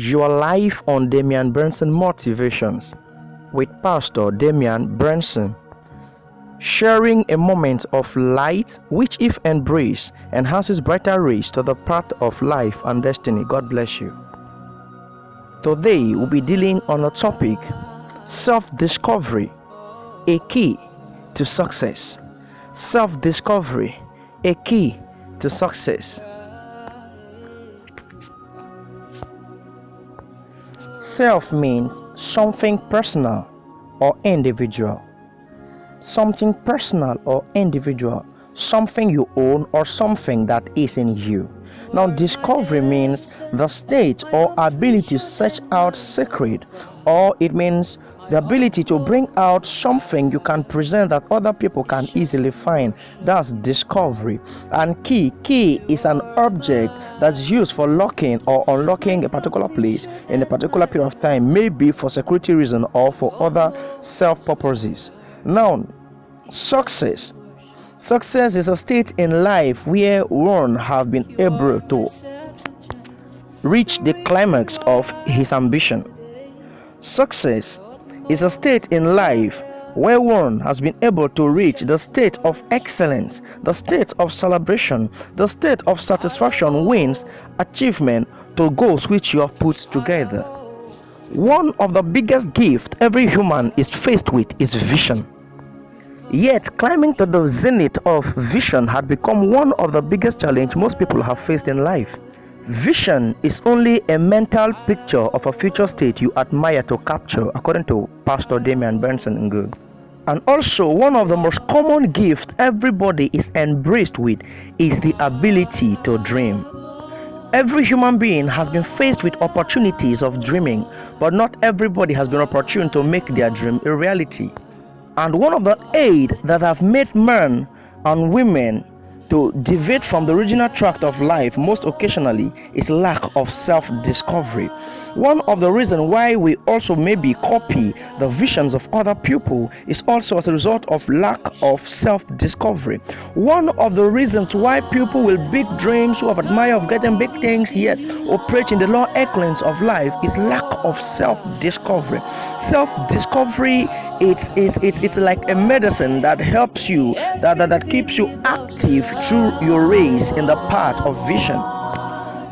Your life on Benson Motivations with Pastor Benson, sharing a moment of light which, if embraced, enhances brighter rays to the path of life and destiny. God bless you. Today we'll be dealing on a topic: self-discovery, a key to success. Self-discovery, a key to success. Self means something personal or individual. Something personal or individual, something you own or something that is in you. Now, discovery means the state or ability to search out secret, or it means the ability to bring out something you can present that other people can easily find. That's discovery. And key is an object that's used for locking or unlocking a particular place in a particular period of time, maybe for security reason or for other self purposes. Now, success is a state in life where one have been able to reach the climax of his ambition. Success is a state in life where one has been able to reach the state of excellence, the state of celebration, the state of satisfaction, wins, achievement to goals which you have put together. One of the biggest gifts every human is faced with is vision. Yet, climbing to the zenith of vision had become one of the biggest challenges most people have faced in life. Vision is only a mental picture of a future state you admire to capture, according to Pastor Benson. And also, one of the most common gifts everybody is embraced with is the ability to dream. Every human being has been faced with opportunities of dreaming, but not everybody has been opportune to make their dream a reality. And one of the aids that have made men and women to deviate from the original track of life most occasionally is lack of self-discovery. One of the reasons why we also maybe copy the visions of other people is also as a result of lack of self-discovery. One of the reasons why people with big dreams, who have admire of getting big things, yet operate in the low echelons of life, is lack of self-discovery. Self-discovery, it's like a medicine that helps you, that keeps you active through your race in the path of vision.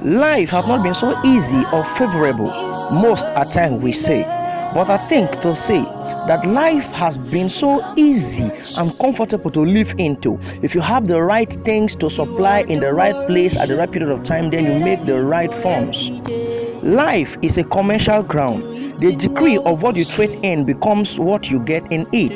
Life has not been so easy or favorable most at times we say, but I think to say that life has been so easy and comfortable to live into. If you have the right things to supply in the right place at the right period of time, then you make the right forms. Life is a commercial ground. The degree of what you trade in becomes what you get in it.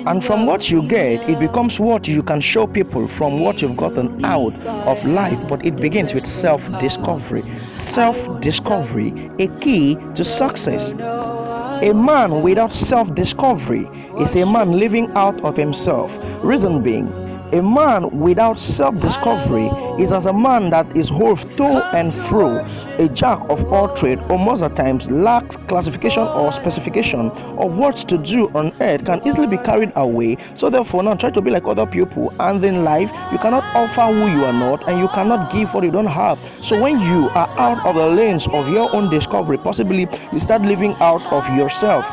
And from what you get, it becomes what you can show people from what you've gotten out of life. But it begins with self-discovery. Self-discovery, a key to success. A man without self-discovery is a man living out of himself. Reason being, a man without self-discovery is as a man that is hoved to and fro, a jack of all trades, or most of the times lacks classification or specification of what to do on earth, can easily be carried away. So therefore, now try to be like other people, and in life you cannot offer who you are not, and you cannot give what you don't have. So when you are out of the lanes of your own discovery, possibly you start living out of yourself.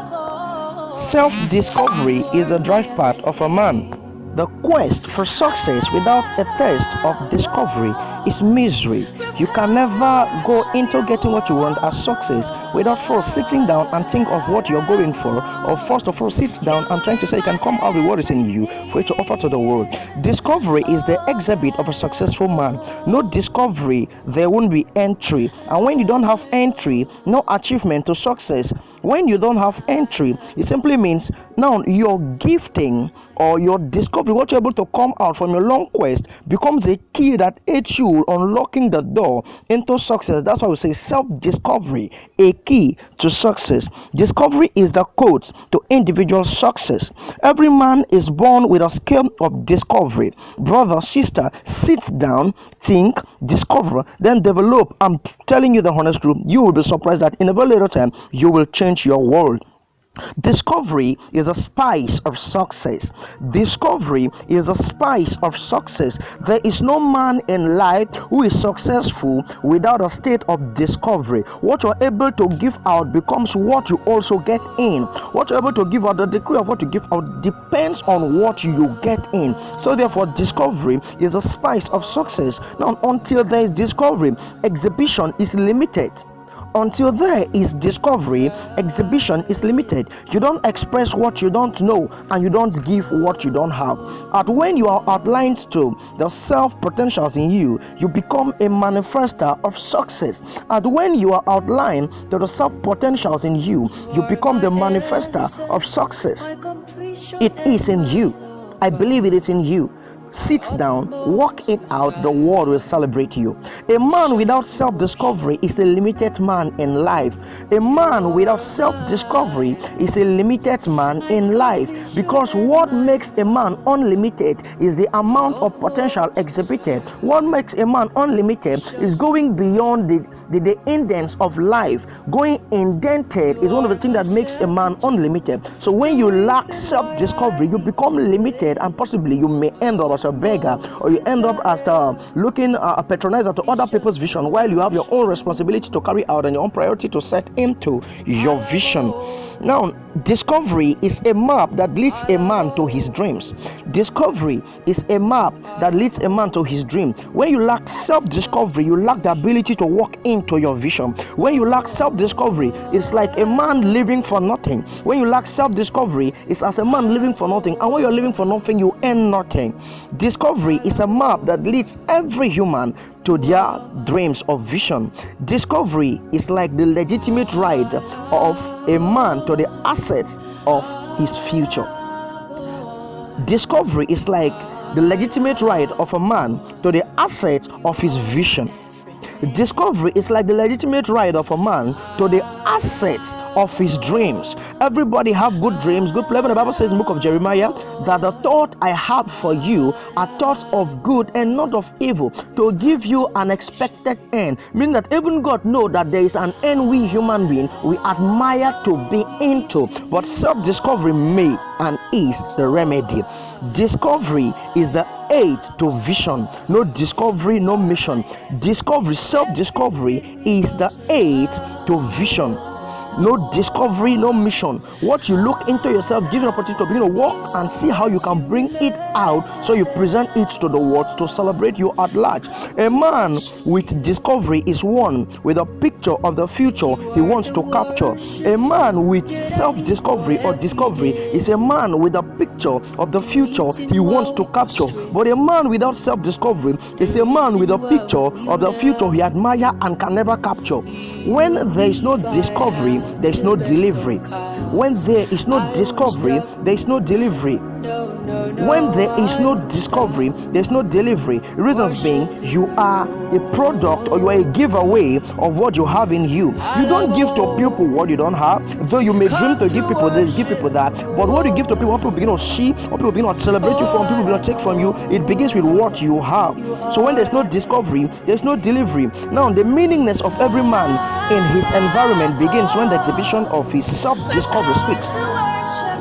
Self-discovery is the drive path of a man. The quest for success without a taste of discovery is misery. You can never go into getting what you want as success without first sitting down and think of what you're going for, or first of all sit down and trying to say you can come out with what is in you for you to offer to the world. Discovery is the exhibit of a successful man. No discovery, there won't be entry. And when you don't have entry, no achievement to success. When you don't have entry, it simply means now your gifting or your discovery, what you're able to come out from your long quest, becomes a key that aids you unlocking the door into success. That's why we say self-discovery, a key to success. Discovery is the code to individual success. Every man is born with a skill of discovery. Brother, sister, sit down, think, discover, then develop. I'm telling you the honest truth, you will be surprised that in a very little time you will change your world. Discovery is a spice of success. Discovery is a spice of success. There is no man in life who is successful without a state of discovery. What you're able to give out becomes what you also get in. What you're able to give out, the degree of what you give out depends on what you get in. So therefore, discovery is a spice of success. Now, until there is discovery, exhibition is limited. Until there is discovery, exhibition is limited. You don't express what you don't know, and you don't give what you don't have. And when you are outlined to the self potentials in you, you become a manifester of success. And when you are outlined to the self potentials in you, you become the manifester of success. It is in you. I believe it is in you. Sit down, walk it out, the world will celebrate you. A man without self-discovery is a limited man in life. A man without self-discovery is a limited man in life, because what makes a man unlimited is the amount of potential exhibited. What makes a man unlimited is going beyond the indents of life. Going indented is one of the things that makes a man unlimited. So when you lack self-discovery, you become limited, and possibly you may end up as a beggar, or you end up as looking a patronizer to other people's vision, while you have your own responsibility to carry out and your own priority to set into your vision. Now, discovery is a map that leads a man to his dreams. Discovery is a map that leads a man to his dream. When you lack self-discovery, you lack the ability to walk into your vision. When you lack self-discovery, it's like a man living for nothing. When you lack self-discovery, it's as a man living for nothing. And when you're living for nothing, you earn nothing. Discovery is a map that leads every human to their dreams of vision. Discovery is like the legitimate right of a man to the assets of his future. Discovery is like the legitimate right of a man to the assets of his vision. Discovery is like the legitimate right of a man to the assets of his dreams. Everybody have good dreams, good pleasure. The Bible says in the book of Jeremiah that the thought I have for you are thoughts of good and not of evil, to give you an expected end. Meaning that even God knows that there is an end we human being we admire to be into, but self-discovery may and is the remedy. Discovery is the aid to vision. No discovery, no mission. Discovery, self-discovery is the aid to vision. No discovery, no mission. What you look into yourself gives you an opportunity to begin to walk and see how you can bring it out, so you present it to the world to celebrate you at large. A man with discovery is one with a picture of the future he wants to capture. A man with self-discovery or discovery is a man with a picture of the future he wants to capture. But a man without self-discovery is a man with a picture of the future he admires and can never capture. When there is no discovery, there is no delivery. When there is no discovery, there is no delivery. When there is no discovery, there is no delivery. Reasons being, you are a product, or you are a giveaway of what you have in you. You don't give to people what you don't have, though you may dream to give people this, give people that. But what you give to people, what people begin to see, what people begin to celebrate you from, people begin to take from you, it begins with what you have. So when there's no discovery, there's no delivery. Now, the meaningness of every man in his environment begins when the exhibition of his self-discovery speaks.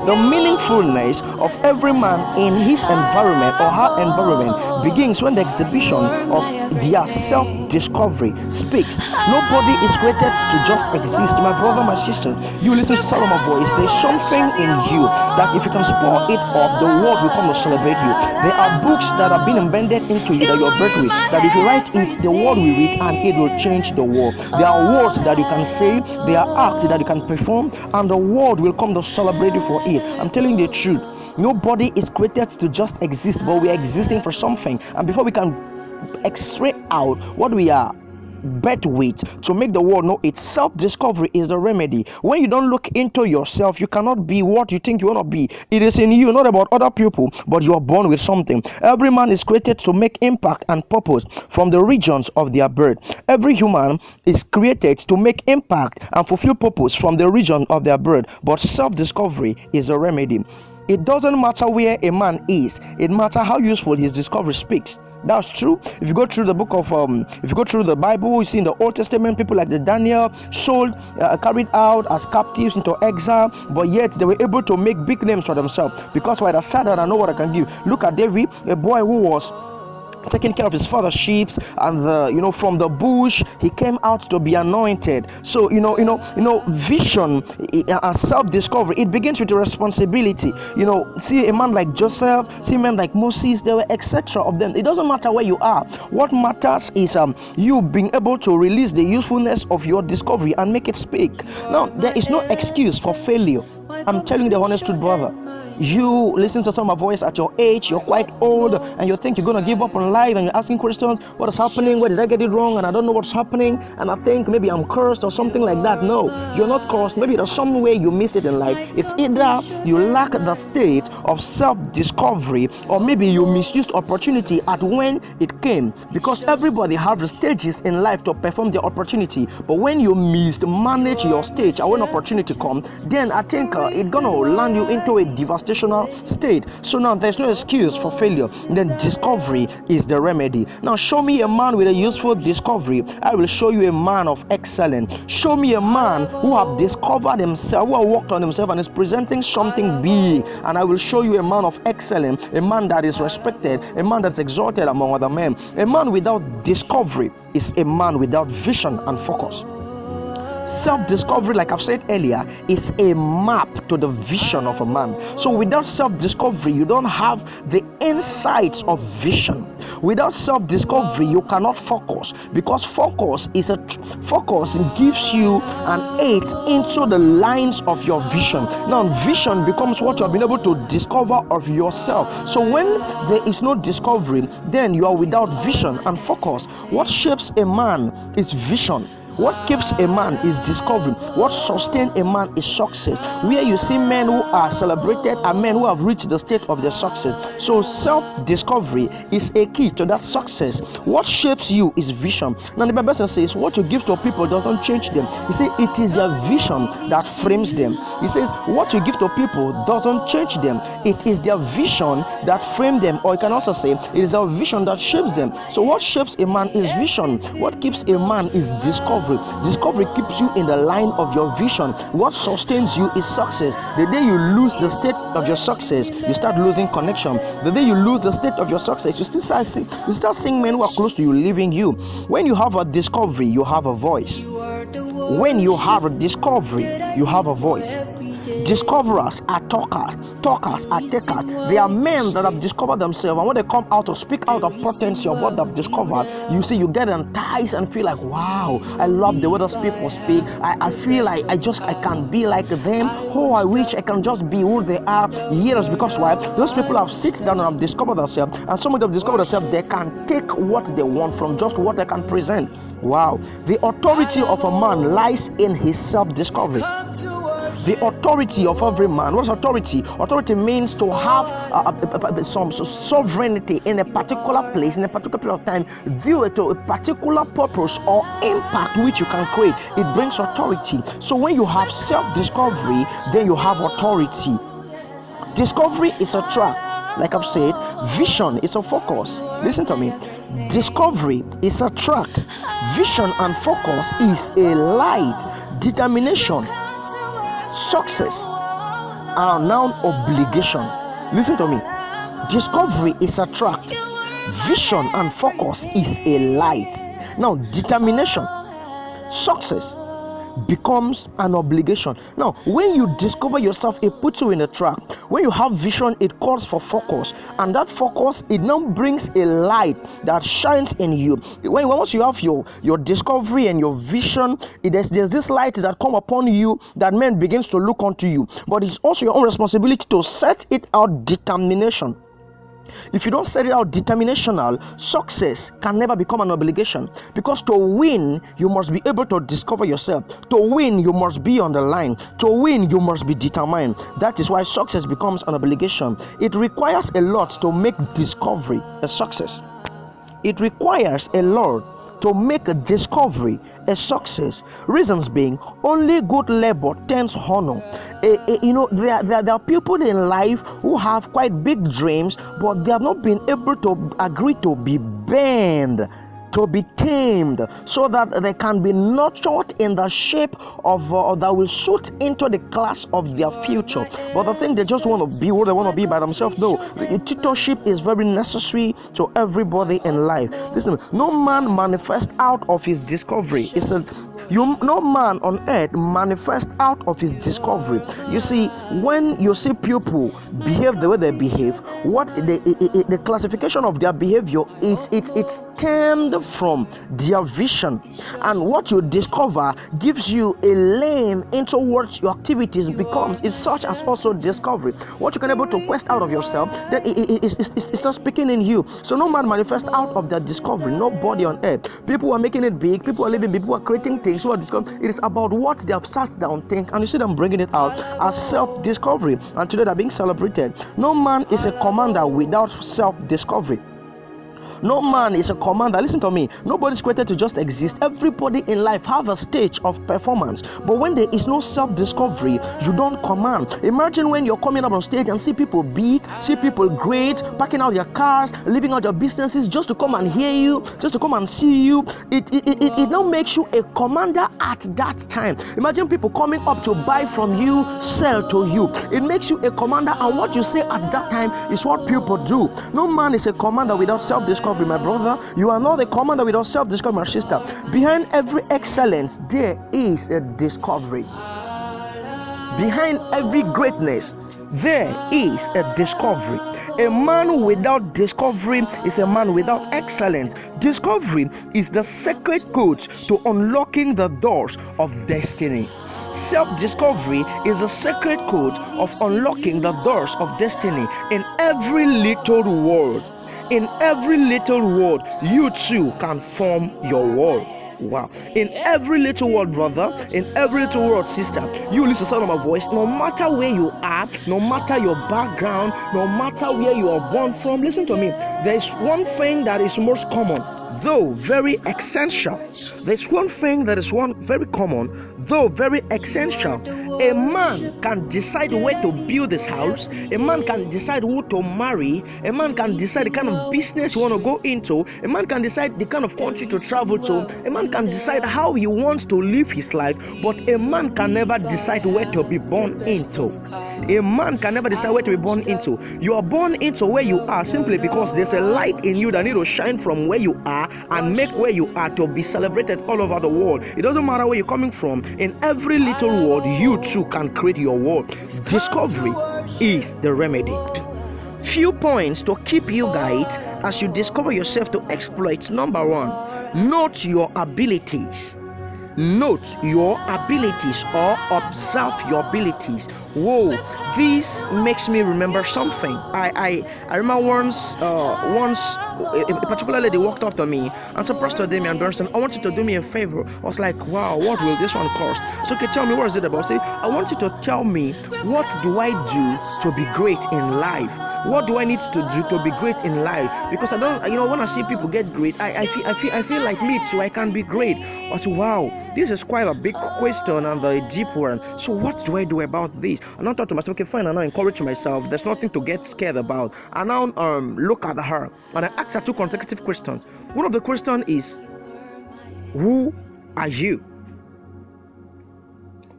The meaningfulness of every man in his environment or her environment begins when the exhibition of their self-discovery speaks. Nobody is created to just exist. My brother, my sister, you listen to Solomon's voice. There's something in you that if you can pour it up, the world will come to celebrate you. There are books that have been embedded into you that you're birthed with, that if you write it, the world will read and it will change the world. There are words that you can say, there are acts that you can perform, and the world will come to celebrate you for it. I'm telling you the truth. Nobody is created to just exist, but we are existing for something. And before we can x-ray out what we are bet with to make the world know it, self-discovery is the remedy. When you don't look into yourself, you cannot be what you think you want to be. It is in you, not about other people, but you are born with something. Every man is created to make impact and purpose from the regions of their birth. Every human is created to make impact and fulfill purpose from the region of their birth, but self-discovery is the remedy. It doesn't matter where a man is, it matters how useful his discovery speaks. That's true. If you go through the book of if you go through the Bible, you see in the Old Testament people like the Daniel sold, carried out as captives into exile, but yet they were able to make big names for themselves. Because why? I said that I know what I can give. Look at David, a boy who was taking care of his father's sheep, and from the bush he came out to be anointed. So vision and self-discovery, it begins with a responsibility. See a man like Joseph, see a man like Moses, there were etc. of them. It doesn't matter where you are. What matters is you being able to release the usefulness of your discovery and make it speak. Now, there is no excuse for failure. I'm telling you the honest truth, brother. You listen to some of my voice at your age, you're quite old, and you think you're going to give up on life, and you're asking questions, what is happening, where did I get it wrong, and I don't know what's happening, and I think maybe I'm cursed or something like that. No, you're not cursed. Maybe there's some way you missed it in life. It's either you lack the state of self-discovery, or maybe you misused opportunity at when it came, because everybody have the stages in life to perform their opportunity. But when you mismanage your stage and when opportunity comes, then I think it's gonna land you into a devastational state. So now there's no excuse for failure. Then discovery is the remedy. Now show me a man with a useful discovery, I will show you a man of excellence. Show me a man who have discovered himself, who have worked on himself and is presenting something big, and I will show you a man of excellence, a man that is respected, a man that's exalted among other men. A man without discovery is a man without vision and focus. Self-discovery, like I've said earlier, is a map to the vision of a man. So without self-discovery, you don't have the insights of vision. Without self-discovery, you cannot focus, because focus gives you an aid into the lines of your vision. Now vision becomes what you have been able to discover of yourself. So when there is no discovery, then you are without vision and focus. What shapes a man is vision. What keeps a man is discovery. What sustains a man is success. Where you see men who are celebrated are men who have reached the state of their success. So self-discovery is a key to that success. What shapes you is vision. Now the Bible says what you give to people doesn't change them. He says it is their vision that frames them. He says what you give to people doesn't change them. It is their vision that frames them. Or you can also say it is their vision that shapes them. So what shapes a man is vision. What keeps a man is discovery. Discovery keeps you in the line of your vision. What sustains you is success. The day you lose the state of your success, you start losing connection. The day you lose the state of your success, you start seeing men who are close to you leaving you. When you have a discovery, you have a voice. When you have a discovery, you have a voice. Discoverers are talkers are takers. They are men that have discovered themselves, and when they come out to speak out of potency of what they've discovered, you see, you get enticed and feel like, wow, I love the way those people speak. I feel like I can be like them. Oh, I wish I can just be who they are. Years, because why? Those people have sit down and have discovered themselves, and some of them have discovered themselves. They can take what they want from just what they can present. Wow, the authority of a man lies in his self-discovery. The authority of every man. What's authority? Authority means to have some sovereignty in a particular place, in a particular period of time, due to a particular purpose or impact which you can create. It brings authority. So when you have self-discovery, then you have authority. Discovery is a track, like I've said. Vision is a focus. Listen to me. Discovery is a track. Vision and focus is a light. Determination, success are now obligation. Listen to me. Discovery is a track. Vision and focus is a light. Now determination, success becomes an obligation. Now when you discover yourself, it puts you in a track. When you have vision, it calls for focus, and that focus, it now brings a light that shines in you. Once you have your discovery and your vision, there's this light that come upon you that man begins to look unto you. But it's also your own responsibility to set it out determination. If you don't set it out determinational, success can never become an obligation. Because to win, you must be able to discover yourself. To win, you must be on the line. To win, you must be determined. That is why success becomes an obligation. It requires a lot to make discovery a success. It requires a lot to make a discovery a success. Reasons being, only good labor tends honor. There are people in life who have quite big dreams, but they have not been able to agree to be bent, to be tamed, so that they can be nurtured in the shape of that will suit into the class of their future. But I think they just want to be what they want to be by themselves. No, the tutorship is very necessary to everybody in life. Listen, no man manifests out of his discovery. No man on earth manifests out of his discovery. You see, when you see people behave the way they behave, what the classification of their behavior it's stemmed from their vision, and what you discover gives you a lane into what your activities becomes. It's such as also discovery. What you can able to quest out of yourself, then it's not speaking in you. So no man manifests out of their discovery. Nobody on earth. People are making it big. People are living big. People are creating things. Who are discovering? It is about what they have sat down, think, and you see them bringing it out as self-discovery. And today they're being celebrated. No man is a commander without self-discovery. No man is a commander. Listen to me. Nobody's created to just exist. Everybody in life have a stage of performance. But when there is no self-discovery, you don't command. Imagine when you're coming up on stage and see people big, see people great, packing out their cars, leaving out their businesses just to come and hear you, just to come and see you. It now makes you a commander at that time. Imagine people coming up to buy from you, sell to you. It makes you a commander, and what you say at that time is what people do. No man is a commander without self-discovery. My brother, you are not a commander without self-discovery. My sister, behind every excellence there is a discovery. Behind every greatness there is a discovery. A man without discovery is a man without excellence. Discovery is the secret code to unlocking the doors of destiny. Self-discovery is the secret code of unlocking the doors of destiny. In every little world, in every little world, you too can form your world. Wow. In every little world, brother, in every little world, sister, you listen to the sound of my voice. No matter where you are, no matter your background, no matter where you are born from, listen to me. There is one thing that is most common, though very essential. There's one thing that is very common, though very essential. A man can decide where to build his house. A man can decide who to marry. A man can decide the kind of business you want to go into. A man can decide the kind of country to travel to. A man can decide how he wants to live his life. But a man can never decide where to be born into. A man can never decide where to be born into. You are born into where you are simply because there's a light in you that need to shine from where you are and make where you are to be celebrated all over the world. It doesn't matter where you're coming from. In every little world, you too can create your world. Discovery is the remedy. Few points to keep you guide as you discover yourself to exploit. Number one, note your abilities. Note your abilities or observe your abilities. Whoa, this makes me remember something. I remember once a particular lady walked up to me and said, Pastor Damian Benson, I want you to do me a favor. I was like, wow, what will this one cost? So okay, tell me, what is it about? Say, I want you to tell me, what do I do to be great in life? What do I need to do to be great in life? Because I don't, when I see people get great, I feel like me too, I can be great. I said, wow, this is quite a big question and a deep one. So what do I do about this? And I thought to myself, okay, fine, and I encourage myself. There's nothing to get scared about. And now look at her and I asked her two consecutive questions. One of the questions is, who are you?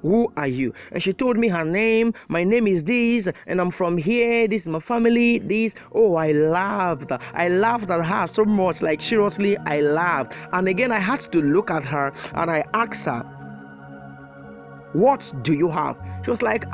Who are you? And she told me her name. My name is this, and I'm from here. This is my family. This. Oh, I laughed. I laughed at her so much. Like, seriously, I laughed. And again, I had to look at her and I asked her, what do you have? She was like,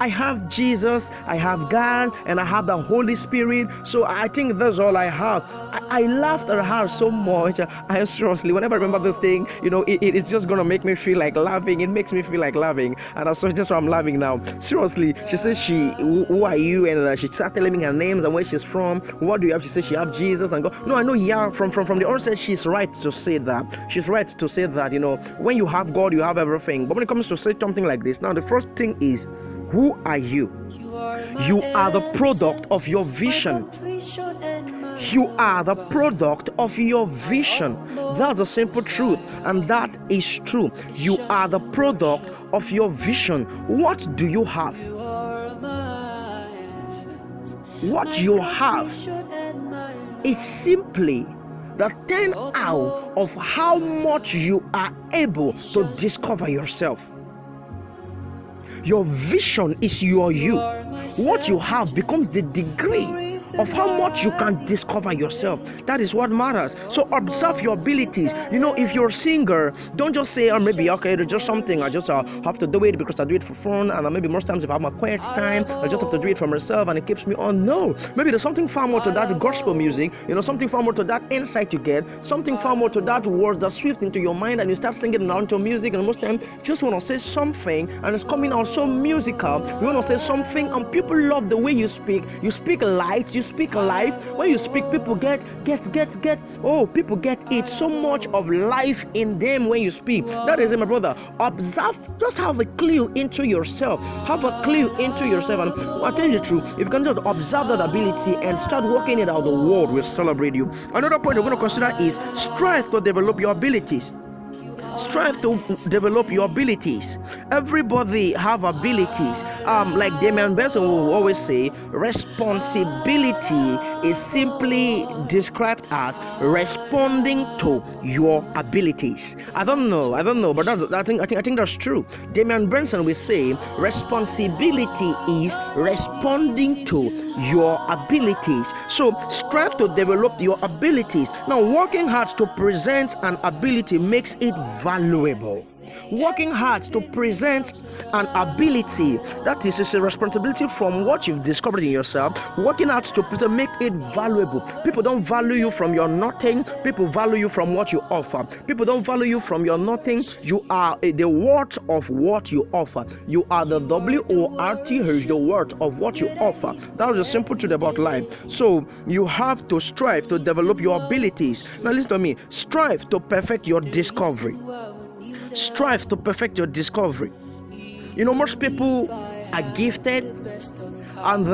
I have Jesus, I have God, and I have the Holy Spirit. So I think that's all I have. I laughed at her so much. I seriously, whenever I remember this thing, it's just gonna make me feel like laughing. It makes me feel like laughing, and that's why I'm laughing now. Seriously, she said, who are you? And she started telling me her name and where she's from. What do you have? She said she have Jesus and God. No, I know. Yeah, from the onset, she's right to say that. She's right to say that. When you have God, you have everything. But when it comes to say something like this, now the first thing is, who are you? You are the product of your vision. You are the product of your vision. That's the simple truth, and that is true. You are the product of your vision. What do you have? What you have is simply the 10 out of how much you are able to discover yourself. Your vision is your you. What you have becomes the degree of how much you can discover yourself. That is what matters. So observe your abilities. If you're a singer, don't just say, maybe, okay, it's just something, I just have to do it because I do it for fun, and maybe most times if I have my quiet time, I just have to do it for myself and it keeps me on. No, maybe there's something far more to that gospel music, something far more to that insight you get, something far more to that words that swift into your mind, and you start singing around to music, and most times just want to say something and it's coming out so musical. You want to say something and people love the way you speak. You speak light, you speak life. When you speak, people get people get it. So much of life in them when you speak. That is it, my brother. Observe, just have a clue into yourself. Have a clue into yourself. And I'll tell you the truth, if you can just observe that ability and start working it out, the world will celebrate you. Another point we're going to consider is strive to develop your abilities. Strive to develop your abilities. Everybody have abilities. Like Benson will always say, responsibility is simply described as responding to your abilities. I don't know, but I think that's true. Benson will say, responsibility is responding to your abilities. So strive to develop your abilities. Now, working hard to present an ability makes it valuable. Working hard to present an ability, that is a responsibility from what you've discovered in yourself. Working hard to make it valuable. People don't value you from your nothing. People value you from what you offer. People don't value you from your nothing. You are the worth of what you offer. You are the WORTH, the worth of what you offer. That is the simple truth about life. So you have to strive to develop your abilities. Now listen to me. Strive to perfect your discovery. Strive to perfect your discovery. Most people are gifted, and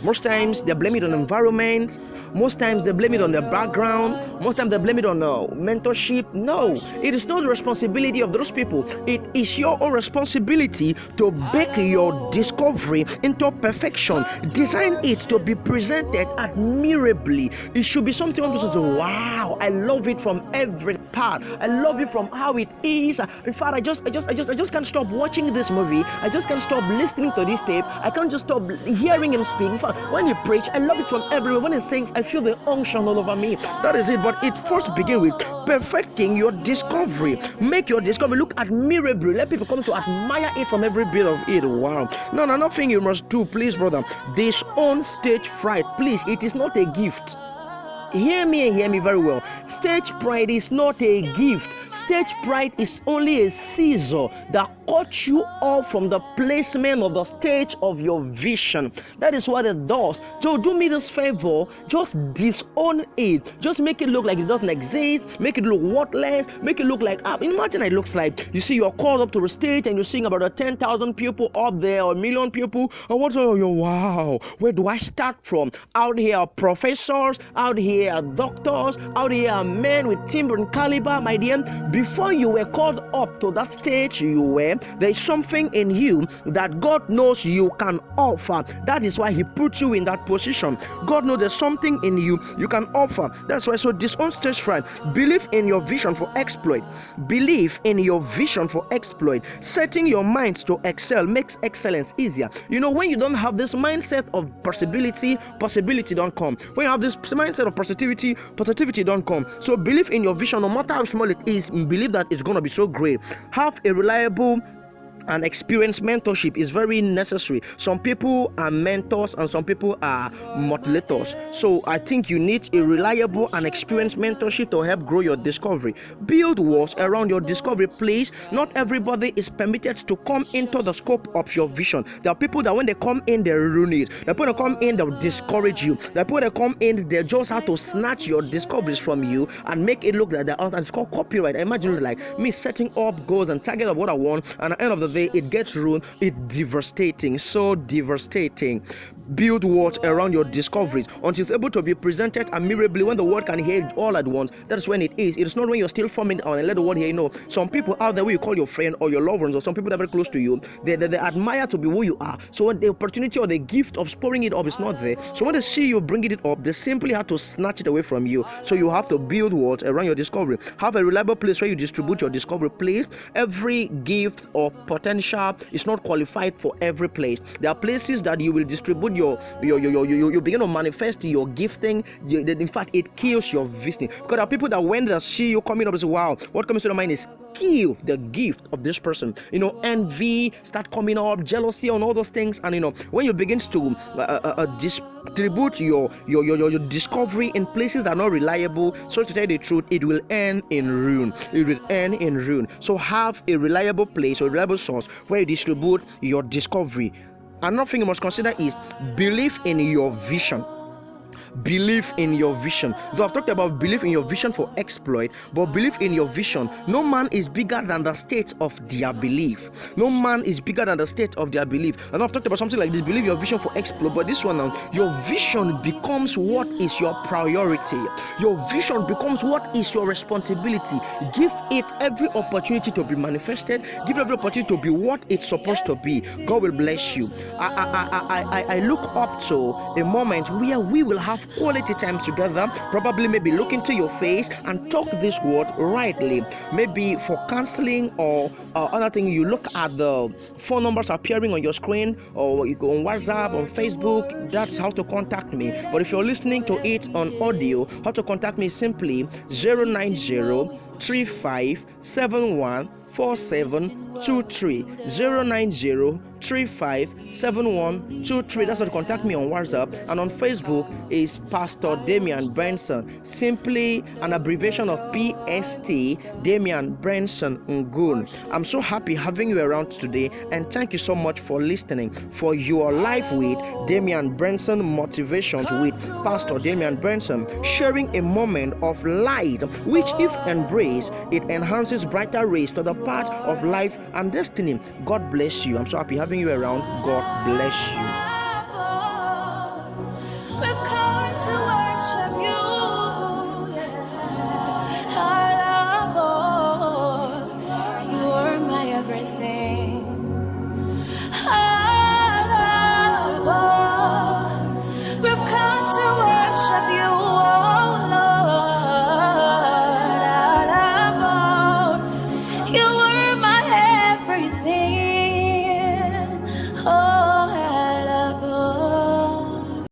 most times they blame it on the environment. Most times they blame it on their background. Most times they blame it on mentorship. No, it is not the responsibility of those people. It is your own responsibility to bake your discovery into perfection. Design it to be presented admirably. It should be something one person says, wow, I love it from every part. I love it from how it is. In fact, I just can't stop watching this movie. I just can't stop listening to this tape. I can't just stop hearing him speak. In fact, when he preach, I love it from everywhere. When he sings, I feel the unction all over me. That is it. But it first begins with perfecting your discovery. Make your discovery look admirable. Let people come to admire it from every bit of it. Wow. No, nothing you must do, please, brother. Disown stage fright. Please, it is not a gift. Hear me and hear me very well. Stage pride is not a gift. Stage pride is only a scissor that cuts you off from the placement of the stage of your vision. That is what it does. So do me this favor, just disown it. Just make it look like it doesn't exist. Make it look worthless. Make it look like, imagine it looks like, you see, you're called up to the stage and you're seeing about 10,000 people up there or 1 million people. And what's all your wow? Where do I start from? Out here are professors, out here are doctors, out here are men with timber and caliber, my dear. Before you were called up to that stage you were, there is something in you that God knows you can offer. That is why He put you in that position. God knows there's something in you can offer. That's why. So disown stage fright. Believe in your vision for exploit. Believe in your vision for exploit. Setting your mind to excel makes excellence easier. When you don't have this mindset of possibility don't come. When you have this mindset of positivity don't come. So believe in your vision, no matter how small it is. Believe that it's going to be so great. Have a reliable and experienced mentorship is very necessary. Some people are mentors and some people are motivators. So I think you need a reliable and experienced mentorship to help grow your discovery. Build walls around your discovery, please. Not everybody is permitted to come into the scope of your vision. There are people that when they come in, they ruin it. There are people that come in, they'll discourage you. There are people that come in, they just have to snatch your discoveries from you and make it look like they're out. And it's called copyright. Imagine like me setting up goals and target of what I want, and at the end of the day, it gets ruined. It's devastating, so devastating. build what around your discoveries until it's able to be presented admirably when the world can hear it all at once. That's when it is. It's not when you're still forming on and let the world hear. Some people out there who you call your friend or your loved ones or some people that are very close to you, they admire to be who you are. So when the opportunity or the gift of pouring it up is not there, so when they see you bringing it up, they simply have to snatch it away from you. So you have to build what around your discovery. Have a reliable place where you distribute your discovery. Place every gift or potential is not qualified for every place. There are places that you will distribute you begin to manifest your gifting. In fact, it kills your vision, because there are people that when they see you coming up and say, wow, what comes to the mind is kill the gift of this person. Envy start coming up, jealousy and all those things. And when you begin to distribute your discovery in places that are not reliable, so to tell you the truth, it will end in ruin. So have a reliable place or reliable source where you distribute your discovery. Another thing you must consider is belief in your vision. Believe in your vision. Though I've talked about belief in your vision for exploit, but believe in your vision. No man is bigger than the state of their belief. No man is bigger than the state of their belief. And I've talked about something like this, believe your vision for exploit, but this one now, your vision becomes what is your priority. Your vision becomes what is your responsibility. Give it every opportunity to be manifested. Give every opportunity to be what it's supposed to be. God will bless you. I look up to a moment where we will have quality time together, probably maybe look into your face and talk this word rightly. Maybe for counseling or other thing, you look at the phone numbers appearing on your screen, or you go on WhatsApp, on Facebook. That's how to contact me. But if you're listening to it on audio, how to contact me simply 090-3571-4723 090-3571-23. That's how to contact me on WhatsApp. And on Facebook is Pastor Damian Benson, simply an abbreviation of PST, Damian Benson Ngun. I'm so happy having you around today, and thank you so much for listening. For your life with Damian Benson, motivations with Pastor Damian Benson, sharing a moment of light, which if embraced, it enhances brighter rays to the path of life and destiny. God bless you. I'm so happy having you around. God bless you.